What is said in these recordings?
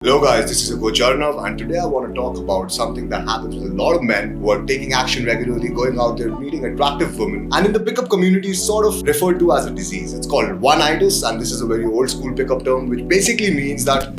Hello guys, this is Arnav, and today I want to talk about something that happens with a lot of men who are taking action regularly, going out there, meeting attractive women, and in the pickup community is sort of referred to as a disease. It's called Itis, and this is a very old school pickup term which basically means that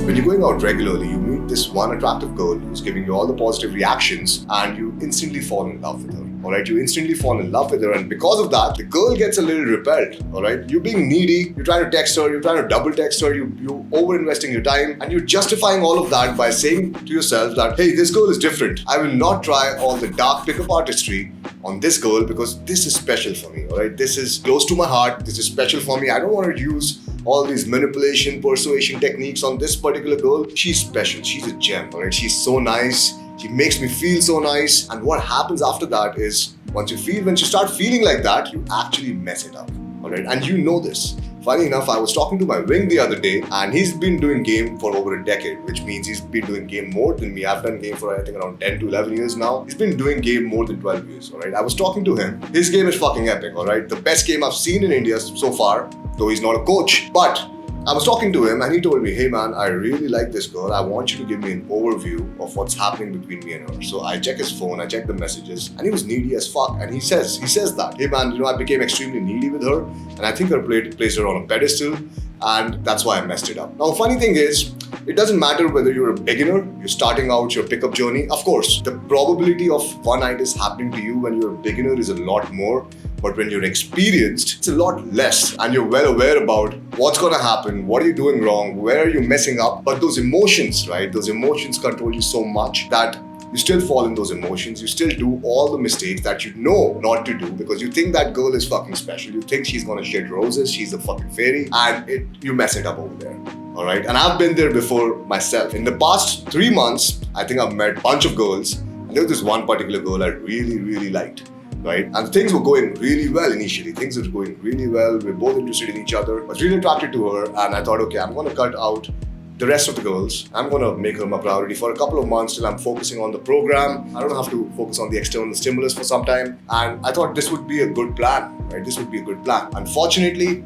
when you're going out regularly, you meet this one attractive girl who's giving you all the positive reactions and you instantly fall in love with her. Alright, you instantly fall in love with her, and because of that, the girl gets a little repelled. Alright, you're being needy, you're trying to text her, you're trying to double text her, you're over-investing your time, and you're justifying all of that by saying to yourself that, hey, this girl is different. I will not try all the dark pickup artistry on this girl because this is special for me. Alright, this is close to my heart, this is special for me. I don't want to use all these manipulation, persuasion techniques on this particular girl. She's special, she's a gem. Alright, she's so nice. She makes me feel so nice, and what happens after that is once you start feeling like that, you actually mess it up. Alright, and you know this. Funny enough, I was talking to my wing the other day, and he's been doing game for over a decade, which means he's been doing game more than me. I've done game for I think around 10 to 11 years now. He's been doing game more than 12 years. Alright, I was talking to him. His game is fucking epic. Alright, the best game I've seen in India so far, though he's not a coach. But I was talking to him and he told me, hey man, I really like this girl. I want you to give me an overview of what's happening between me and her. So I check his phone, I check the messages, and he was needy as fuck. And he says that, hey man, I became extremely needy with her, and I think I placed her on a pedestal, and that's why I messed it up. Now, the funny thing is, it doesn't matter whether you're a beginner, you're starting out your pickup journey. Of course, the probability of one-itis happening to you when you're a beginner is a lot more. But when you're experienced, it's a lot less, and you're well aware about what's gonna happen, what are you doing wrong, where are you messing up. But those emotions, right? Those emotions control you so much that you still fall in those emotions. You still do all the mistakes that you know not to do because you think that girl is fucking special. You think she's gonna shit roses, she's a fucking fairy, and you mess it up over there. Alright? And I've been there before myself. In the past 3 months, I think I've met a bunch of girls, and there was this one particular girl I really liked. Right? And things were going really well initially. Things were going really well. We were both interested in each other. I was really attracted to her, and I thought, okay, I'm going to cut out the rest of the girls. I'm going to make her my priority for a couple of months till I'm focusing on the program. I don't have to focus on the external stimulus for some time. And I thought this would be a good plan, right? This would be a good plan. Unfortunately,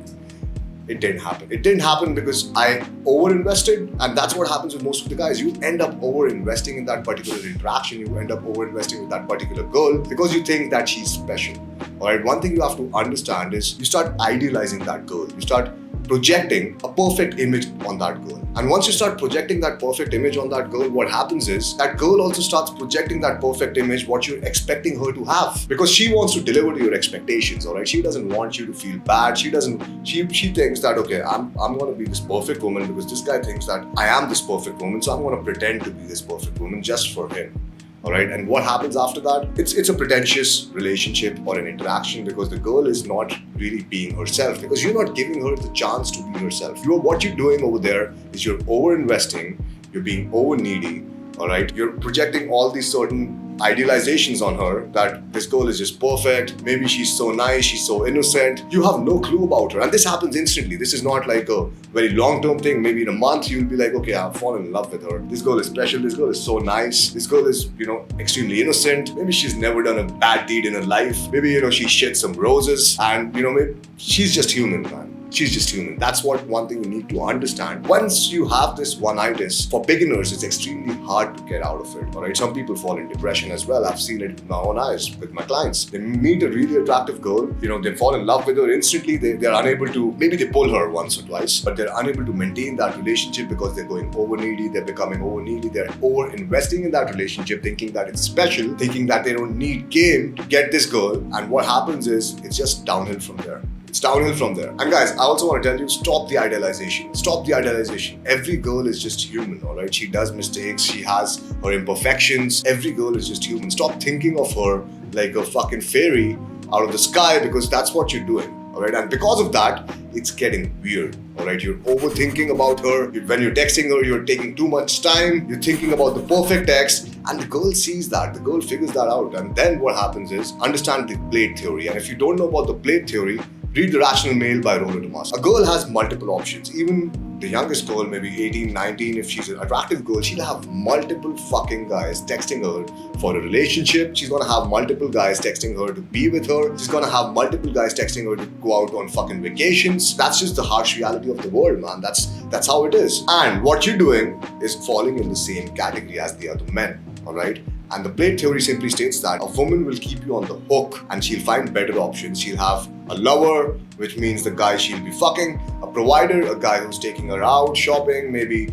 it didn't happen. It didn't happen because I over-invested, and that's what happens with most of the guys. You end up over-investing in that particular interaction. You end up over-investing with that particular girl because you think that she's special. Alright, one thing you have to understand is you start idealizing that girl. You start projecting a perfect image on that girl. And once you start projecting that perfect image on that girl, what happens is that girl also starts projecting that perfect image, what you're expecting her to have. Because she wants to deliver to your expectations, alright? She doesn't want you to feel bad. She thinks that, okay, I'm gonna be this perfect woman because this guy thinks that I am this perfect woman, so I'm gonna pretend to be this perfect woman just for him. Alright, and what happens after that? It's a pretentious relationship or an interaction because the girl is not really being herself because you're not giving her the chance to be herself. What you're doing over there is you're over-investing, you're being over-needy, alright? You're projecting all these certain idealizations on her that this girl is just perfect, maybe she's so nice, she's so innocent. You have no clue about her, and this happens instantly. This is not like a very long-term thing. Maybe in a month you'll be like, okay, I've fallen in love with her. This girl is special, this girl is so nice, this girl is, extremely innocent. Maybe she's never done a bad deed in her life. Maybe, she shit some roses, and maybe she's just human, man. She's just human. That's one thing you need to understand. Once you have this one-itis, for beginners, it's extremely hard to get out of it. Alright, some people fall in depression as well. I've seen it with my own eyes with my clients. They meet a really attractive girl, they fall in love with her instantly. They're unable to, maybe they pull her once or twice, but they're unable to maintain that relationship because they're going over needy, they're becoming over needy, they're over investing in that relationship, thinking that it's special, thinking that they don't need game to get this girl. And what happens is it's just downhill from there. It's downhill from there. And guys, I also want to tell you, stop the idealization. Stop the idealization. Every girl is just human, alright? She does mistakes. She has her imperfections. Every girl is just human. Stop thinking of her like a fucking fairy out of the sky because that's what you're doing, alright? And because of that, it's getting weird, alright? You're overthinking about her. When you're texting her, you're taking too much time. You're thinking about the perfect text. And the girl sees that. The girl figures that out. And then what happens is, understand the plate theory. And if you don't know about the plate theory, read The Rational Male by Rollo Tomas. A girl has multiple options. Even the youngest girl, maybe 18, 19, if she's an attractive girl, she'll have multiple fucking guys texting her for a relationship. She's gonna have multiple guys texting her to be with her. She's gonna have multiple guys texting her to go out on fucking vacations. That's just the harsh reality of the world, man. That's how it is. And what you're doing is falling in the same category as the other men, alright? And the plate theory simply states that a woman will keep you on the hook and she'll find better options. She'll have a lover, which means the guy she'll be fucking, a provider, a guy who's taking her out, shopping, maybe,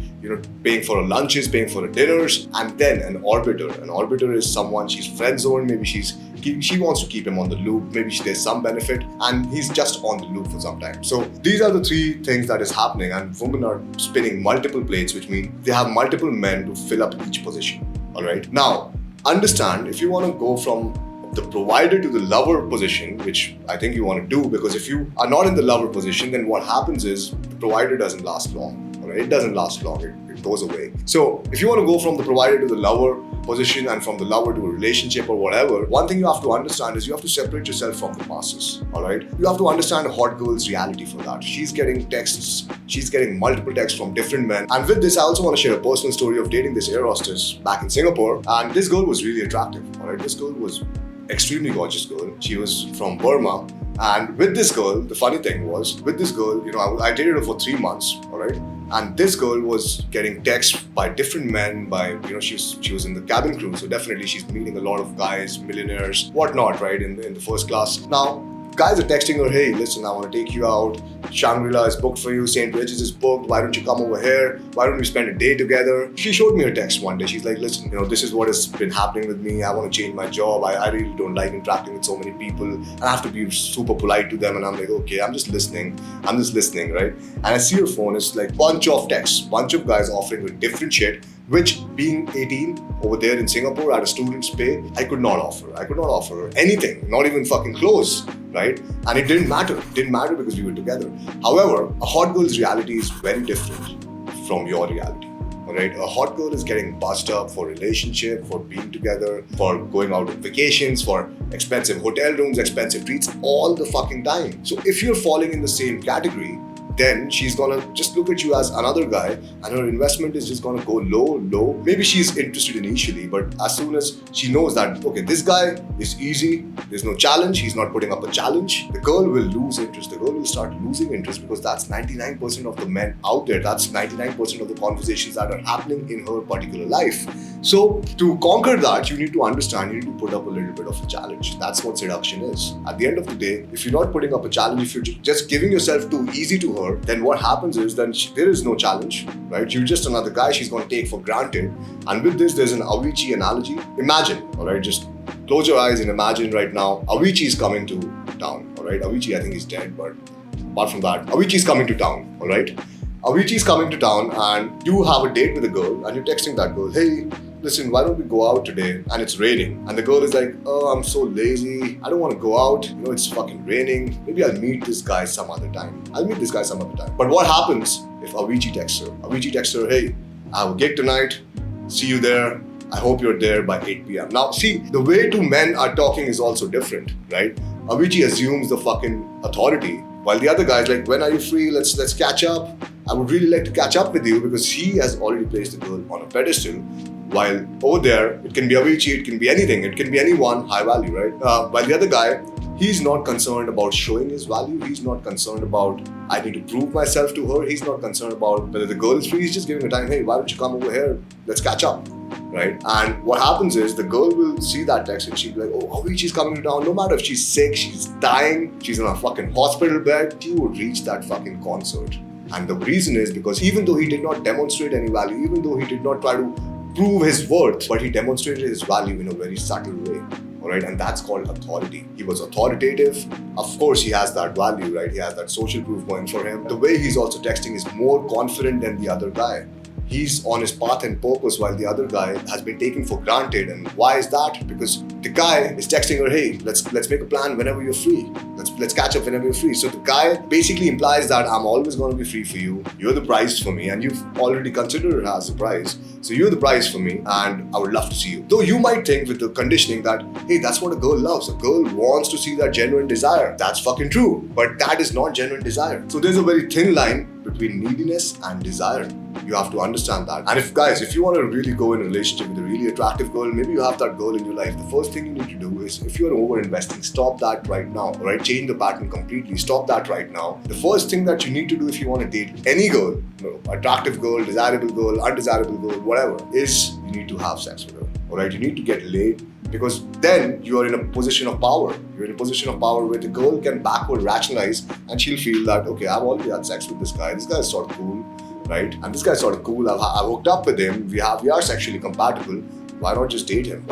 paying for her lunches, paying for her dinners, and then an orbiter. An orbiter is someone she's friend zoned, maybe she wants to keep him on the loop, maybe there's some benefit, and he's just on the loop for some time. So these are the three things that is happening, and women are spinning multiple plates, which means they have multiple men to fill up each position. Alright? Now, understand, if you want to go from the provider to the lover position, which I think you want to do, because if you are not in the lover position, then what happens is the provider doesn't last long. Alright? It doesn't last long, it goes away. So if you want to go from the provider to the lover position and from the lover to a relationship or whatever, one thing you have to understand is you have to separate yourself from the masses. Alright? You have to understand a hot girl's reality for that. She's getting texts, she's getting multiple texts from different men. And with this, I also want to share a personal story of dating this air hostess back in Singapore. And this girl was really attractive. Alright? This girl was extremely gorgeous girl. She was from Burma. And with this girl, the funny thing was, with this girl, I dated her for 3 months, alright? And this girl was getting texts by different men, she was in the cabin crew, so definitely she's meeting a lot of guys, millionaires, whatnot, right, in the first class. Now, guys are texting her, hey, listen, I want to take you out. Shangri-La is booked for you. St. Regis is booked. Why don't you come over here? Why don't we spend a day together? She showed me her text one day. She's like, listen, this is what has been happening with me. I want to change my job. I really don't like interacting with so many people. And I have to be super polite to them. And I'm like, okay, I'm just listening, right? And I see her phone. It's like bunch of texts, bunch of guys offering her different shit, which being 18 over there in Singapore at a student's pay, I could not offer. I could not offer her anything, not even fucking clothes, right? And it didn't matter. It didn't matter because we were together. However, a hot girl's reality is very different from your reality. Alright, a hot girl is getting buzzed up for relationship, for being together, for going out on vacations, for expensive hotel rooms, expensive treats all the fucking time. So if you're falling in the same category, then she's gonna just look at you as another guy and her investment is just gonna go low. Maybe she's interested initially, but as soon as she knows that, okay, this guy is easy, there's no challenge, he's not putting up a challenge, the girl will lose interest. The girl will start losing interest because that's 99% of the men out there. That's 99% of the conversations that are happening in her particular life. So to conquer that, you need to understand, you need to put up a little bit of a challenge. That's what seduction is. At the end of the day, if you're not putting up a challenge, if you're just giving yourself too easy to her, then what happens is then there is no challenge, right? You're just another guy she's going to take for granted. And with this, there's an Avicii analogy. Imagine, all right, just close your eyes and imagine right now, Avicii is coming to town, all right? Avicii, I think he's dead, but apart from that, Avicii is coming to town, all right? Avicii is coming to town and you have a date with a girl and you're texting that girl, hey, listen, why don't we go out today? And it's raining. And the girl is like, oh, I'm so lazy. I don't want to go out. It's fucking raining. Maybe I'll meet this guy some other time. But what happens if Avicii texts her? Avicii texts her, hey, I have a gig tonight. See you there. I hope you're there by 8 p.m. Now, see, the way two men are talking is also different, right? Avicii assumes the fucking authority, while the other guy's like, when are you free? Let's catch up. I would really like to catch up with you because he has already placed the girl on a pedestal. While over there, it can be Avicii, it can be anything, it can be anyone, high value, right? While the other guy, he's not concerned about showing his value. He's not concerned about, I need to prove myself to her. He's not concerned about whether the girl is free. He's just giving her time, hey, why don't you come over here? Let's catch up, right? And what happens is the girl will see that text and she'll be like, oh, Avicii's coming to town. No matter if she's sick, she's dying, she's in a fucking hospital bed, she would reach that fucking concert. And the reason is because even though he did not demonstrate any value, even though he did not try to prove his worth, but he demonstrated his value in a very subtle way. Alright, and that's called authority. He was authoritative. Of course, he has that value, right? He has that social proof going for him. The way he's also texting is more confident than the other guy. he's on his path and purpose while the other guy has been taken for granted. And why is that? Because the guy is texting her, hey, let's make a plan whenever you're free. Let's catch up whenever you're free. So the guy basically implies that I'm always going to be free for you. You're the prize for me, and you've already considered her as a prize. So you're the prize for me, and I would love to see you. Though you might think with the conditioning that, hey, that's what a girl loves. A girl wants to see that genuine desire. That's fucking true. But that is not genuine desire. So there's a very thin line between neediness and desire. You have to understand that. And if you want to really go in a relationship with a really attractive girl, maybe you have that girl in your life, the first thing you need to do is, if you're over-investing, stop that right now, alright? Change the pattern completely. Stop that right now. The first thing that you need to do if you want to date any girl, attractive girl, desirable girl, undesirable girl, whatever, is you need to have sex with her, alright? You need to get laid, because then you are in a position of power. You're in a position of power where the girl can backward rationalize, and she'll feel that, okay, I've already had sex with this guy. This guy is sort of cool, right? And this guy's sort of cool. I've hooked up with him. We are sexually compatible. Why not just date him?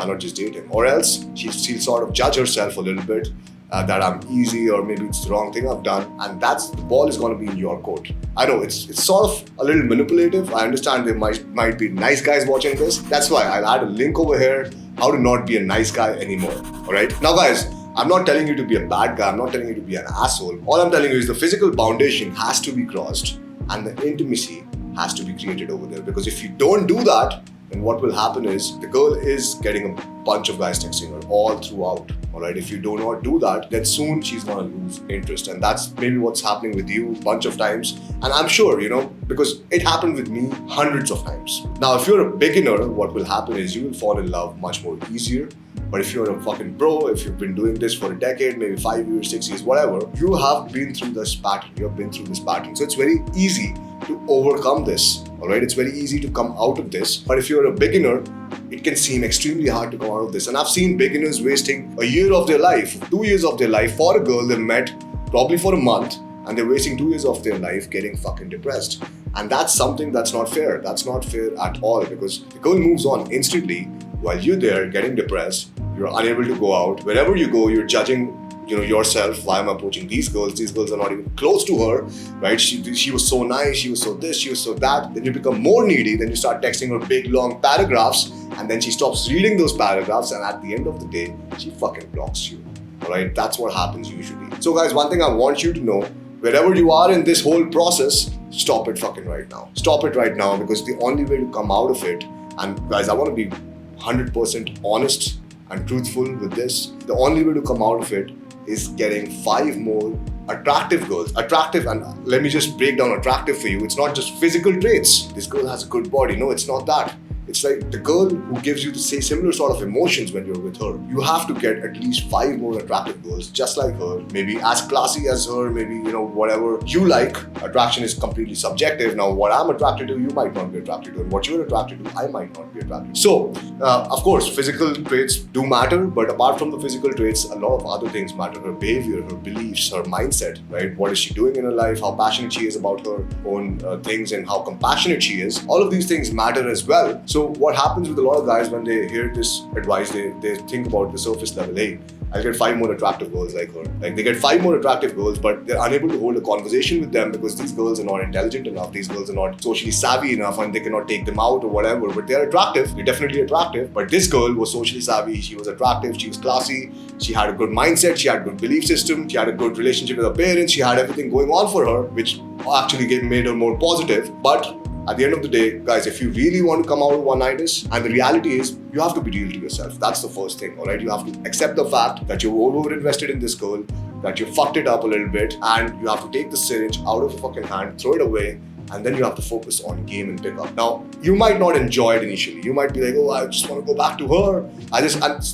Or else she'll sort of judge herself a little bit that I'm easy, or maybe it's the wrong thing I've done, and the ball is going to be in your court. I know it's sort of a little manipulative. I understand there might be nice guys watching this. That's why I'll add a link over here, how to not be a nice guy anymore. Alright? Now guys, I'm not telling you to be a bad guy. I'm not telling you to be an asshole. All I'm telling you is the physical foundation has to be crossed, and the intimacy has to be created over there. Because if you don't do that, then what will happen is the girl is getting a bunch of guys texting her all throughout. Alright, if you do not do that, then soon she's gonna lose interest. And that's maybe what's happening with you a bunch of times. And I'm sure, because it happened with me hundreds of times. Now, if you're a beginner, what will happen is you will fall in love much more easier. But if you're a fucking pro, if you've been doing this for a decade, maybe 5 years, 6 years, whatever, you have been through this pattern. You have been through this pattern. So it's very easy to overcome this. Alright, it's very easy to come out of this. But if you're a beginner, it can seem extremely hard to come out of this. And I've seen beginners wasting a year of their life, 2 years of their life for a girl they met probably for a month, and they're wasting 2 years of their life getting fucking depressed. And that's something that's not fair. That's not fair at all, because the girl moves on instantly while you're there getting depressed. You're unable to go out. Wherever you go, you're judging yourself. Why am I approaching these girls? These girls are not even close to her, right? She was so nice, she was so this, she was so that. Then you become more needy, then you start texting her big long paragraphs, and then she stops reading those paragraphs, and at the end of the day, she fucking blocks you. Alright, that's what happens usually. So guys, one thing I want you to know, wherever you are in this whole process, stop it fucking right now. Stop it right now, because the only way to come out of it, and guys, I want to be 100% honest and truthful with this, the only way to come out of it is getting 5 more attractive girls. Attractive, and let me just break down attractive for you. It's not just physical traits. This girl has a good body. No, it's not that. It's like the girl who gives you the similar sort of emotions when you're with her. You have to get at least 5 more attractive girls just like her, maybe as classy as her, maybe, whatever you like. Attraction is completely subjective. Now, what I'm attracted to, you might not be attracted to, and what you're attracted to, I might not be attracted to. So, of course, physical traits do matter, but apart from the physical traits, a lot of other things matter. Her behavior, her beliefs, her mindset, right? What is she doing in her life? How passionate she is about her own things, and how compassionate she is. All of these things matter as well. So what happens with a lot of guys when they hear this advice, they think about the surface level. Hey, I'll get 5 more attractive girls like her. Like, they get 5 more attractive girls, but they're unable to hold a conversation with them because these girls are not intelligent enough. These girls are not socially savvy enough, and they cannot take them out or whatever. But they're attractive. They're definitely attractive. But this girl was socially savvy. She was attractive. She was classy. She had a good mindset. She had a good belief system. She had a good relationship with her parents. She had everything going on for her, which actually made her more positive. But at the end of the day, guys, if you really want to come out of one Itis, and the reality is, you have to be real to yourself. That's the first thing, alright? You have to accept the fact that you're over-invested in this girl, that you fucked it up a little bit, and you have to take the syringe out of your fucking hand, throw it away, and then you have to focus on game and pick up. Now, you might not enjoy it initially. You might be like, oh, I just want to go back to her.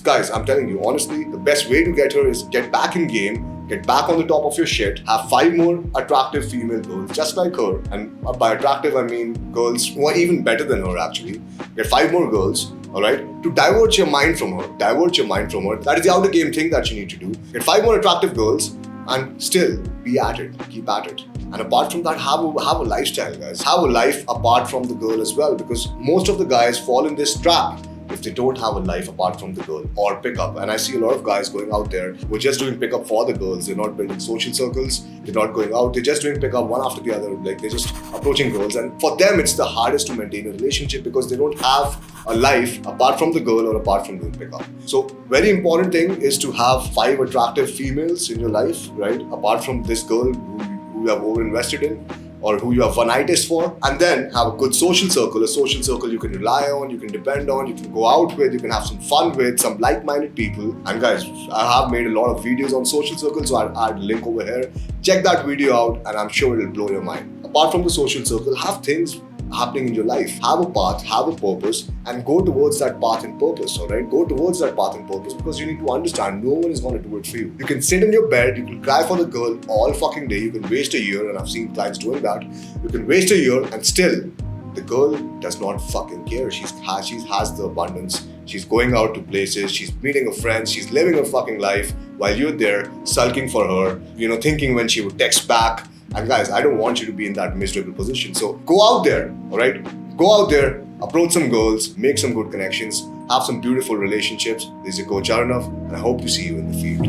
Guys, I'm telling you, honestly, the best way to get her is get back in game, get back on the top of your shit, have 5 more attractive female girls just like her. And by attractive, I mean girls who are even better than her, actually. Get 5 more girls, alright, to divert your mind from her. That is the outer game thing that you need to do. Get 5 more attractive girls, and still be at it, keep at it. And apart from that, have a lifestyle, guys. Have a life apart from the girl as well, because most of the guys fall in this trap. if they don't have a life apart from the girl or pickup. And I see a lot of guys going out there who are just doing pickup for the girls. They're not building social circles. They're not going out. They're just doing pickup one after the other. Like they're just approaching girls. And for them, it's the hardest to maintain a relationship because they don't have a life apart from the girl or apart from doing pickup. So very important thing is to have 5 attractive females in your life, right? Apart from this girl who you have over-invested in, or who you have one Itis for, and then have a good social circle you can rely on, you can depend on, you can go out with, you can have some fun with, some like-minded people. And guys, I have made a lot of videos on social circles, so I'll add a link over here. Check that video out and I'm sure it'll blow your mind. Apart from the social circle, have things happening in your life. Have a path, have a purpose, and go towards that path and purpose, alright? Go towards that path and purpose because you need to understand no one is going to do it for you. You can sit in your bed, you can cry for the girl all fucking day, you can waste a year, and I've seen clients doing that. You can waste a year and still the girl does not fucking care. She has the abundance. She's going out to places, she's meeting her friends, she's living her fucking life while you're there sulking for her, thinking when she would text back. And guys, I don't want you to be in that miserable position. So go out there, alright? Go out there, approach some girls, make some good connections, have some beautiful relationships. This is your coach Arnav, and I hope to see you in the field.